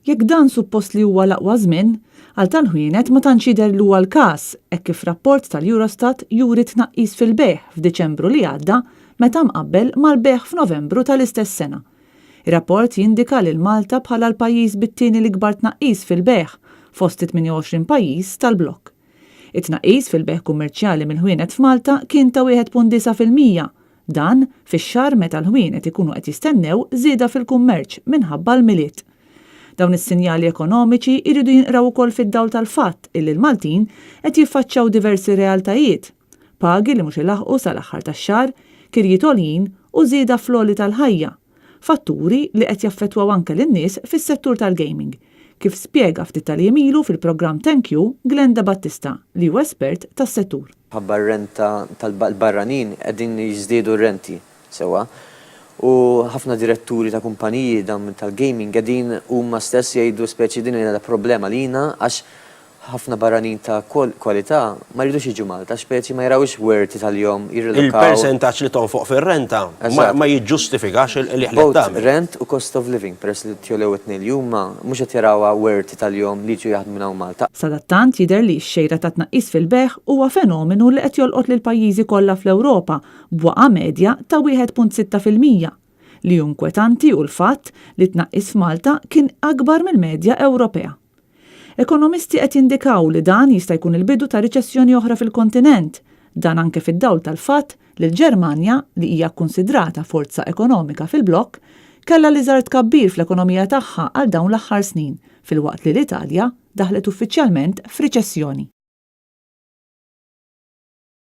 Jekk dan suppost li huwa l-aqwa żmien, għal tal-ħwienet ma tantx jidher li huwa l-każ hekk kif rapport tal-Eurostat juri tnaqqis fil-beħ f'Diċembru li għadda meta mqabbel mal-beħ f'Novembru tal-istess sena. Ir-rapport jindika lil Malta bħala l-pajjiż bit-tieni l-ikbar tnaqqis fil-beħ fost 28 pajjiż tal-blokk. It-tnaqqis fil-beħ kummerċjali mill-ħwienet f'Malta kien ta' 1.9%, dan fix-xahar meta l-ħwienet ikunu qed jistennew żieda fil-kummerċ minħabba l-miliet. Dawn is-sinjali ekonomiċi jridu jinqraw ukoll fid-dawl tal-fatt illi l-Maltin qed jiffaċċjaw diversi realtajiet, pagi li mhux ilaħqu sal-aħħar tax-xahar, kirjiet għoljin u żieda fl-għoli tal-ħajja, fatturi li qed jaffettwaw anke lin-nies fis-settur tal-gaming, kif spjega ftit tal-jemilu fil-programm Thank You Glenda Battista li hu espert tas-settur. Ħabba r-renta tal-barranin qegħdin jiżdiedu r-renti sewwa. U ħafna diretturi ta' kumpaniji tal-gaming qegħdin huma stess jgħidu speċi din hija problema lina għax ħafna barranin ta' kwalità ma jridux jiġu Malta, speċi ma jrawx werti tal-jom jirrilokaw. Il-percentaġġ li tonfoq fir-renta ma jiġġustifikax il-ħlet tagħmel. Rent u cost of living, peress li tjolew it-tnejn li huma mhux qed jarawha werti tal-jom li jiġu jaħdmu hawn Malta. Sadattant jidher li x-xejra ta' tnaqqis fil-beħ huwa fenomenu li qed jolqot lil pajjiżi kollha fl-Ewropa b'waqa' medja ta' 1.6% li inkwetanti u l-fatt li tnaqqis f'Malta kien akbar mill-medja Ewropea. Ekonomisti qed jindikaw li dan jista' jkun il-bidu ta' riċessjoni oħra fil-kontinent, dan anke fid-dawl tal-fatt li l-Ġermanja li hija kkunsidrata forza ekonomika fil-blokk kellha li żar tkabbir fl-ekonomija tagħha għal dawn l-aħħar snin, filwaqt li l-Italja daħlet uffiċjalment f'riċessjoni.